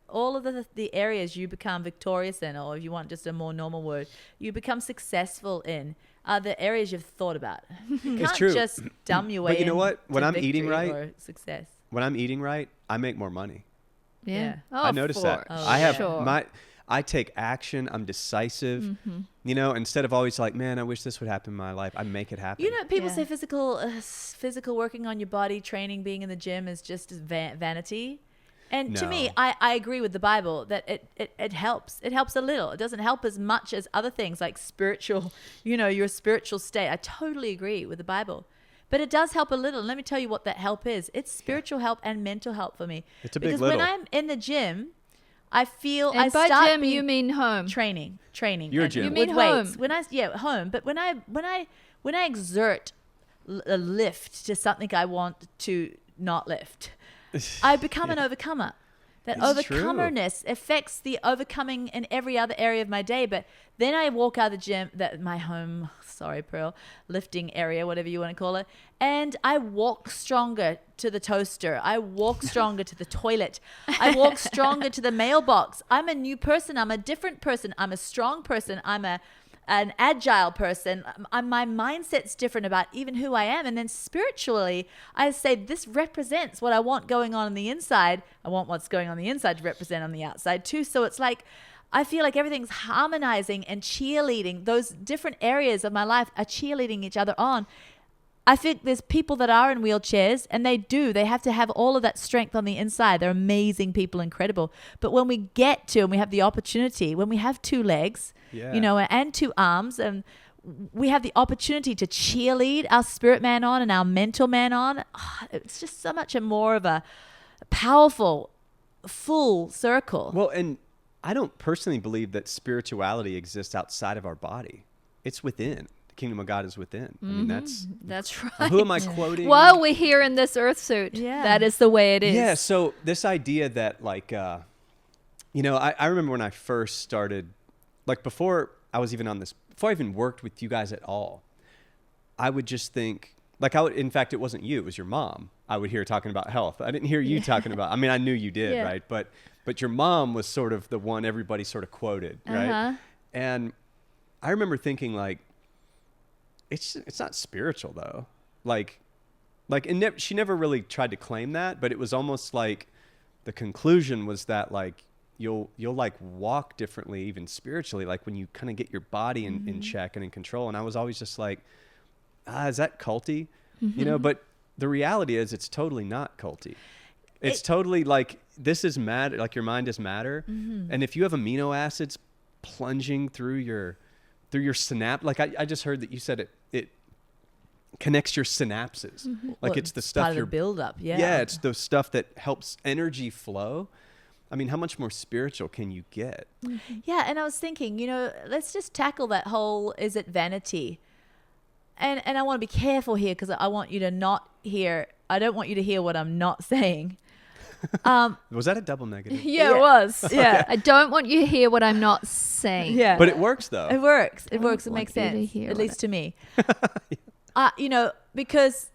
all of the areas you become victorious in, or if you want just a more normal word, you become successful in, are the areas you've thought about. You It's can't true. just dumb your way But you know what? When to I'm eating victory right- or success. When I'm eating right, I make more money. Yeah. Yeah. Oh, I noticed that. Oh, I have sure. I take action. I'm decisive. Mm-hmm. You know, instead of always like, man, I wish this would happen in my life. I make it happen. You know, people Yeah. say physical working on your body, training, being in the gym is just vanity. And to me, No. I agree with the Bible that it helps. It helps a little. It doesn't help as much as other things like spiritual, your spiritual state. I totally agree with the Bible. But it does help a little. And let me tell you what that help is. It's spiritual help and mental help for me. It's a big because little. when I'm in the gym, I feel And I by start gym, being- you mean home. training Your and gym. You with mean weights. home. Home. But when I exert a lift to something I want to not lift, I become an overcomer. That It's true. overcomerness affects the overcoming in every other area of my day. But then I walk out of the gym, my home, sorry, Pearl, lifting area, whatever you want to call it, and I walk stronger to the toaster. I walk stronger to the toilet. I walk stronger to the mailbox. I'm a new person. I'm a different person. I'm a strong person. I'm an agile person. My mindset's different about even who I am. And then spiritually, I say this represents what I want going on the inside. I want what's going on the inside to represent on the outside too. So it's like, I feel like everything's harmonizing and cheerleading. Those different areas of my life are cheerleading each other on. I think there's people that are in wheelchairs and they have to have all of that strength on the inside. They're amazing people, incredible. But when we get to, and we have the opportunity, when we have two legs, Yeah. and two arms, and we have the opportunity to cheerlead our spirit man on and our mental man on, it's just so much more of a powerful, full circle. Well, and I don't personally believe that spirituality exists outside of our body. It's within. The kingdom of God is within. I mean, That's right. who am I quoting? While we're here in this earth suit, Yeah. that is the way it is. Yeah, so this idea that like, I remember when I first started, like before I even worked with you guys at all, I would just think, in fact, it wasn't you, it was your mom. I would hear talking about health. I didn't hear you talking about, I mean, I knew you did, Yeah. right? But your mom was sort of the one everybody sort of quoted, right? Uh-huh. And I remember thinking like, it's not spiritual though. She never really tried to claim that, but it was almost like the conclusion was that like you'll like walk differently, even spiritually, like when you kind of get your body in check and in control. And I was always just like, is that culty? But the reality is it's totally not culty. It's totally like, this is matter, like your mind is matter. And if you have amino acids plunging through your synapse, like I just heard that you said it connects your synapses. Like it's the stuff part of the build-up. Yeah, it's the stuff that helps energy flow. I mean, how much more spiritual can you get? Yeah, and I was thinking, let's just tackle that whole, is it vanity? And I want to be careful here because I want you to I don't want you to hear what I'm not saying. Was that a double negative? Yeah, it was. Yeah. I don't want you to hear what I'm not saying. Yeah. But it works though. It works. It I works. It don't makes want you to sense, hear at what least to me. Because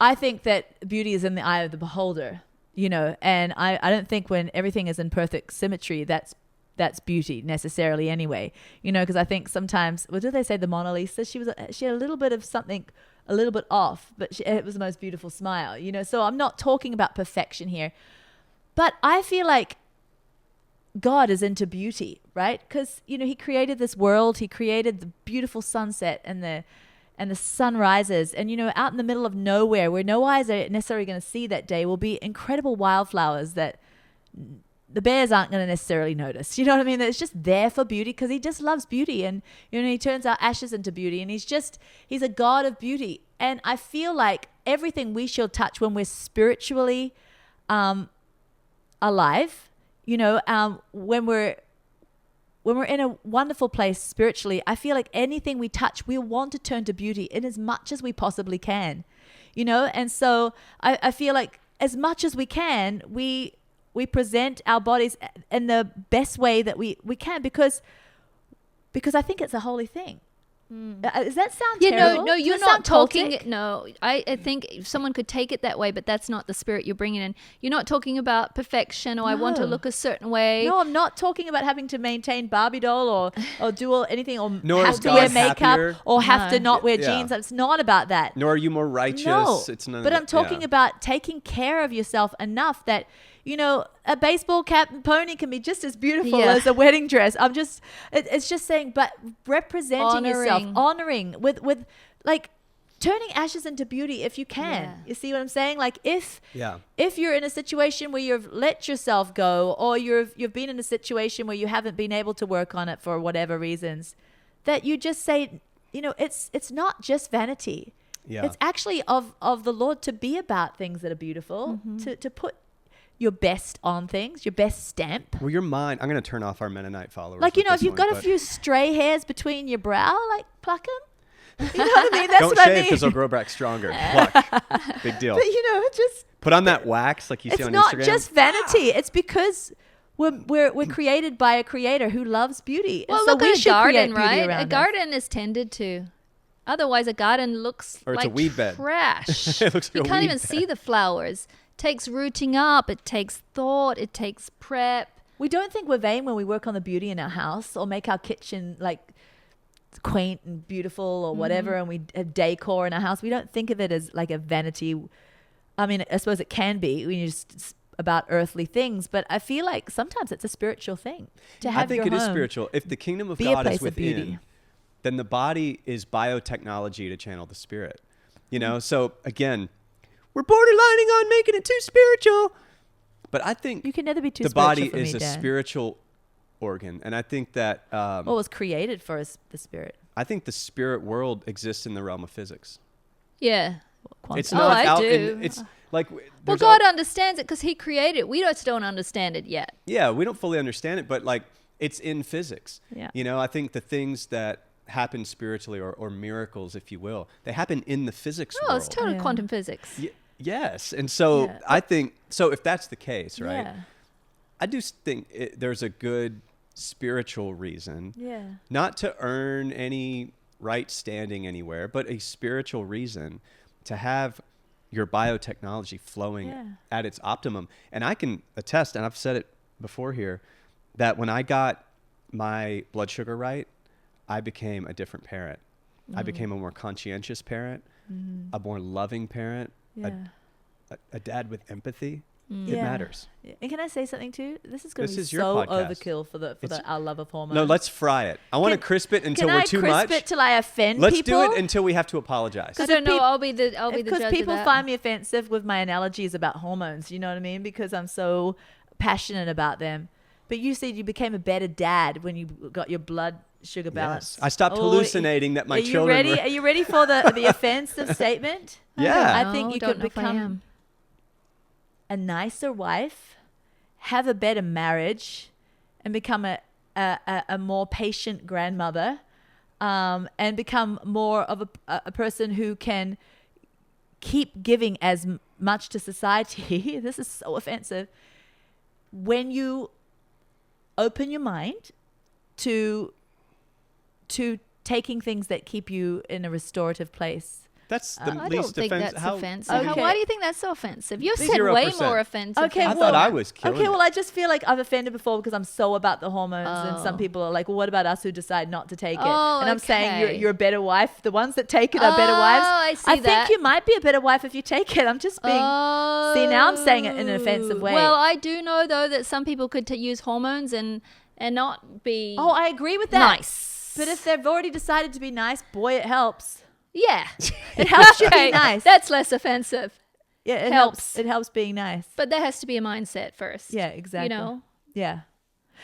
I think that beauty is in the eye of the beholder, and I don't think when everything is in perfect symmetry, that's beauty necessarily anyway, because I think sometimes, what do they say, the Mona Lisa, she had a little bit of something a little bit off, but it was the most beautiful smile, so I'm not talking about perfection here, but I feel like God is into beauty, right? Because, he created this world, he created the beautiful sunset and the sun rises, and, out in the middle of nowhere where no eyes are necessarily going to see that day will be incredible wildflowers that the bears aren't going to necessarily notice. You know what I mean? That it's just there for beauty because he just loves beauty, and, he turns our ashes into beauty, and he's a God of beauty. And I feel like everything we shall touch when we're spiritually alive, when we're in a wonderful place spiritually, I feel like anything we touch, we want to turn to beauty in as much as we possibly can. you know? And so I feel like as much as we can, we present our bodies in the best way that we can because I think it's a holy thing. Does that sound terrible? No, Does you're that not sound talking. cultic? No, I think someone could take it that way, but that's not the spirit you're bringing in. You're not talking about perfection or I want to No. look a certain way. No, I'm not talking about having to maintain Barbie doll or do anything or Nor have is to wear God makeup happier. or have to No. not wear Yeah. jeans. It's not about that. Nor are you more righteous. No, It's none of but that. I'm talking Yeah. about taking care of yourself enough that, you know, a baseball cap and pony can be just as beautiful Yeah. as a wedding dress. It's just saying, but representing yourself, honoring with like turning ashes into beauty if you can. Yeah. You see what I'm saying? Like if Yeah. you're in a situation where you've let yourself go or you've been in a situation where you haven't been able to work on it for whatever reasons, that you just say, you know, it's not just vanity. Yeah. It's actually of the Lord to be about things that are beautiful, to put your best on things, your best stamp. Well, your mind. I'm going to turn off our Mennonite followers. Like, you with know, this if you've one, got a but few stray hairs between your brow, like pluck them. You know what I mean? That's don't what I shave mean. because they'll grow back stronger. Pluck. Big deal. But, you know, just Put on that wax like you see it's on not Instagram. just vanity. It's because we're created by a creator who loves beauty. Well, and so look we at a should create garden, beauty right? A around us. garden is tended to. Otherwise, a garden looks Or it's like a weed bed. trash. It looks like You a can't weed even bed. see the flowers. It takes rooting up. It takes thought. It takes prep. We don't think we're vain when we work on the beauty in our house or make our kitchen like quaint and beautiful or whatever, and we have decor in our house. We don't think of it as like a vanity. I mean, I suppose it can be when you're just about earthly things, but I feel like sometimes it's a spiritual thing to have I think your it is home spiritual. If the kingdom of be a God place is of beauty. within, then the body is biotechnology to channel the spirit. You know, so again, we're borderlining on making it too spiritual. But I think You can never be too the spiritual body for is me, a Dan. spiritual organ. And I think that What was created for us, the spirit. I think the spirit world exists in the realm of physics. Yeah. Quantum. It's Oh, not I out do. it's like Well, there's God all- understands it because He created it. We just don't understand it yet. yeah, we don't fully understand it, but like it's in physics. Yeah. You know, I think the things that happen spiritually or miracles, if you will, they happen in the physics Oh, world. it's total Yeah. quantum physics. Yes. And so Yeah. I think, so if that's the case, right, Yeah. I do think there's a good spiritual reason, Yeah. not to earn any right standing anywhere, but a spiritual reason to have your biotechnology flowing Yeah. at its optimum. And I can attest, and I've said it before here, that when I got my blood sugar right, I became a different parent. I became a more conscientious parent, a more loving parent, Yeah. a dad with empathy. It Yeah. matters. And can I say something too? This is going This to be is your so podcast. overkill for our love of hormones. No, let's fry it. I want to Can- crisp it until Can we're I too crisp much. it till I offend Let's people? do it until we have to apologize. I don't know. peop- I'll be the judge Because of people that. find me offensive with my analogies about hormones. You know what I mean? Because I'm so passionate about them. But you said you became a better dad when you got your blood sugar balance. I stopped hallucinating that my are you children ready? were- Are you ready for the offensive statement? Yeah. I think you don't could know if I become am. a nicer wife, have a better marriage, and become a more patient grandmother, and become more of a person who can keep giving as much to society. This is so offensive. When you open your mind to taking things that keep you in a restorative place. That's the I don't least think offensive. that's offensive. Okay. Why do you think that's so offensive? You've said 0%. way more offensive. Okay, I things well- thought I than was killing Okay, it. well, I just feel like I've offended before because I'm so about the hormones, and some Oh. people are like, "Well, what about us who decide not to take it?" Oh, And I'm saying okay. you're a better wife. The ones that take it are better wives. I see think that. you might be a better wife if you take it. I'm just being. See, now I'm saying it in an offensive way. Well, I do know though that some people could use hormones and not be Oh, I agree with that. nice. But if they've already decided to be nice, boy, it helps. yeah, It helps you Okay, be nice. That's less offensive. Yeah, it helps. helps. It helps being nice. But there has to be a mindset first. Yeah, exactly. You know. Yeah.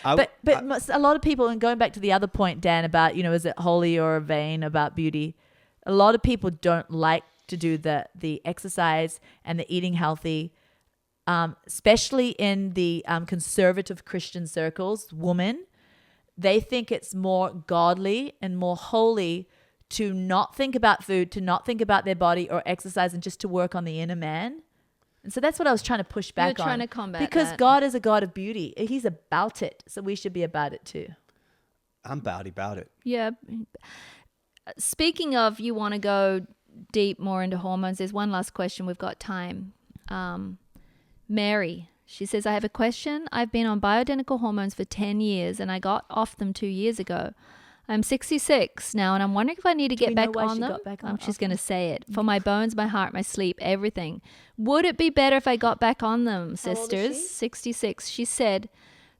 I- But a lot of people, and going back to the other point, Dan, about, you know, is it holy or vain about beauty? A lot of people don't like to do the exercise and the eating healthy, especially in the conservative Christian circles. Women, they think it's more godly and more holy to not think about food, to not think about their body or exercise, and just to work on the inner man. And so that's what I was trying to push back on. You're trying to combat because that. God is a God of beauty. He's about it. So we should be about it too. I'm about it. Yeah. Speaking of, you want to go deep more into hormones, there's one last question. We've got time. Mary, she says, I have a question. I've been on bioidentical hormones for 10 years and I got off them 2 years ago. I'm 66 now and I'm wondering if I need to get back on them. She's going to say it. For my bones, my heart, my sleep, everything. Would it be better if I got back on them, sisters? How old is she? 66. She said,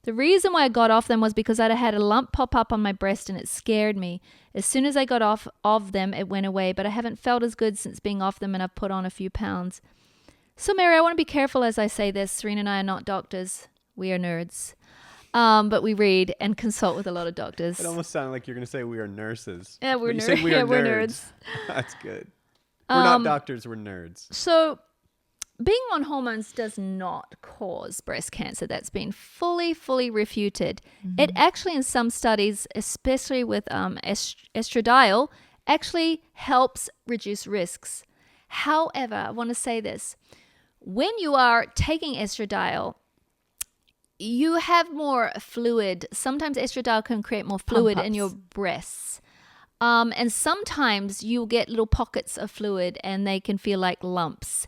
the reason why I got off them was because I'd had a lump pop up on my breast and it scared me. As soon as I got off of them, it went away, but I haven't felt as good since being off them and I've put on a few pounds. So, Mary, I want to be careful as I say this. Serene and I are not doctors. We are nerds. But we read and consult with a lot of doctors. It almost sounded like you're going to say we are nurses. Yeah, we're But you said nerds. we Yeah, are we're nerds. nerds. That's good. We're not doctors, we're nerds. So being on hormones does not cause breast cancer. That's been fully refuted. It actually, in some studies, especially with estradiol, actually helps reduce risks. However, I want to say this. When you are taking estradiol, you have more fluid. Sometimes estradiol can create more fluid in your breasts. And sometimes you'll get little pockets of fluid and they can feel like lumps.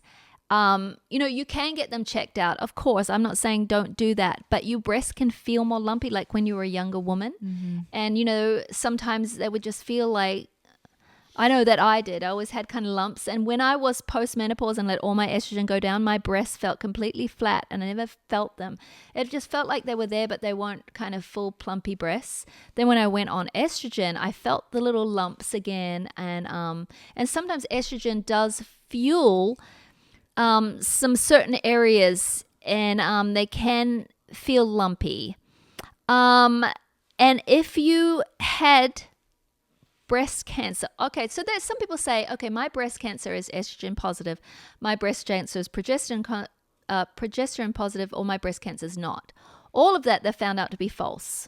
You can get them checked out. Of course, I'm not saying don't do that, but your breast can feel more lumpy like when you were a younger woman. And, sometimes they would just feel like, I know that I did. I always had kind of lumps. And when I was post-menopause and let all my estrogen go down, my breasts felt completely flat and I never felt them. It just felt like they were there, but they weren't kind of full plumpy breasts. Then when I went on estrogen, I felt the little lumps again. And sometimes estrogen does fuel some certain areas and they can feel lumpy. And if you had breast cancer. Okay, so there's some people say, okay, my breast cancer is estrogen positive, my breast cancer is progesterone positive, or my breast cancer is not. All of that they found out to be false.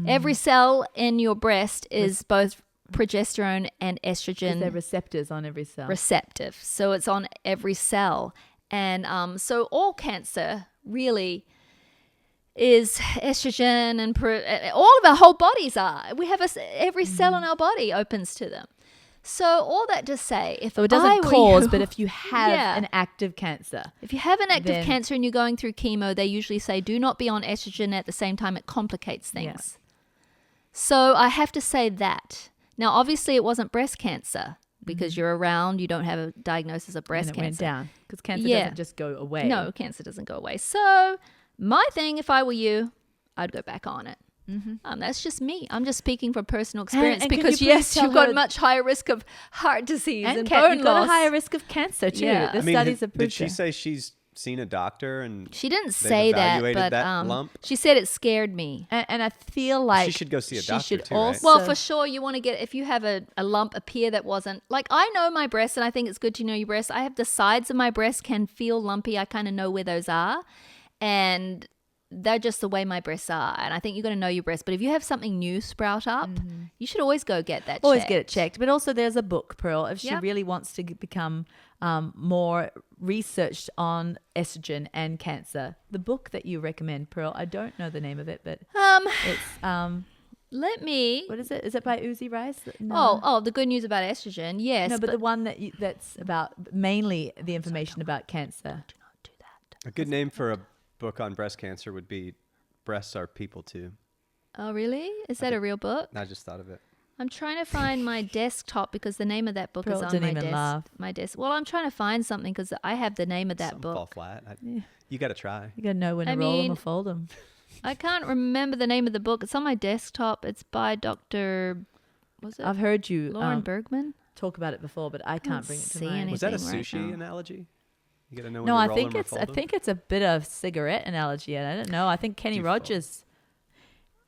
Every cell in your breast is both progesterone and estrogen. They're receptors on every cell. Receptive. So it's on every cell. And so all cancer really is estrogen, and all of our whole bodies are. We have every cell in our body opens to them. So all that to say, so it doesn't cause, but if you have an active cancer. If you have an active cancer and you're going through chemo, they usually say do not be on estrogen at the same time. It complicates things. So I have to say that. Now, obviously it wasn't breast cancer because you're around, you don't have a diagnosis of breast cancer. And it went down because cancer doesn't just go away. No, cancer doesn't go away. So my thing, if I were you, I'd go back on it. That's just me. I'm just speaking from personal experience and because, yes, you've got a much higher risk of heart disease and bone you've loss. got a higher risk of cancer too. Yeah. The studies have proved Did she say she's seen a doctor and she didn't they've say that, evaluated but that lump? she said it scared me. And I feel like she should go see a doctor should too, right? also, Well, for sure, you want to get, if you have a lump appear that wasn't, like I know my breasts and I think it's good to know your breasts. I have the sides of my breasts can feel lumpy. I kind of know where those are. And they're just the way my breasts are. And I think you're going to know your breasts. But if you have something new sprout up, you should always go get that always checked. get it checked. But also there's a book, Pearl, if she Yep. really wants to become more researched on estrogen and cancer. The book that you recommend, Pearl, I don't know the name of it, but it's Let me. what is it? Is it by Uzi Rice? No. Oh, the good news about estrogen. Yes. No, but the one that's about mainly the information about cancer. do not do that. A good name for a book on breast cancer would be Breasts Are People Too. Oh, really? Is that a real book? I just thought of it. I'm trying to find my desktop because the name of that book Pearl is on didn't my even desk. laugh. My desk. Well, I'm trying to find something because I have the name of that Some book. fall flat. You got to try. You got to know when to I roll them mean- or fold them. I can't remember the name of the book. It's on my desktop. It's by Dr. Was it I've heard you Lauren Bergman? talk about it before, but I can't bring it to see mind. Was that a anything right sushi now. analogy? You got to know when No, to I roll think them or it's fold I them? think it's a bit of cigarette analogy. I don't know. I think Kenny Default. Rogers.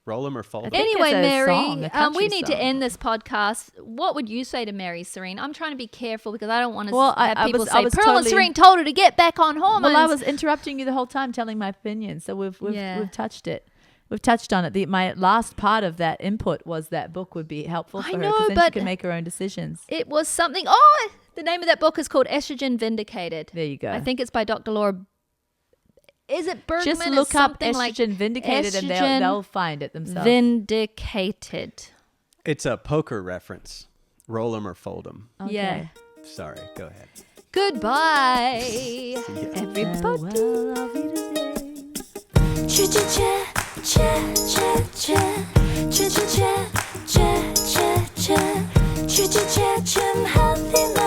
Roll them or fold them? think Anyway, it's a Mary, song, a country we need to song. end this podcast. What would you say to Mary, Serene? I'm trying to be careful because I don't want to Well, have I people was- say, I was Pearl and totally- Serene told her to get back on hormones. Well, I was interrupting you the whole time, telling my opinion. So we've Yeah. touched it. We've touched on it. My last part of that input was that book would be helpful for I her know, because then she but can make her own decisions. It was something. Oh, the name of that book is called Estrogen Vindicated. There you go. I think it's by Dr. Laura. Is it Bergman? Just It's look up something like Estrogen Vindicated and Estrogen they'll find it themselves. Vindicated. It's a poker reference. Roll 'em or fold 'em. Okay. Yeah. Sorry, go ahead. Goodbye, ya. everybody. Happy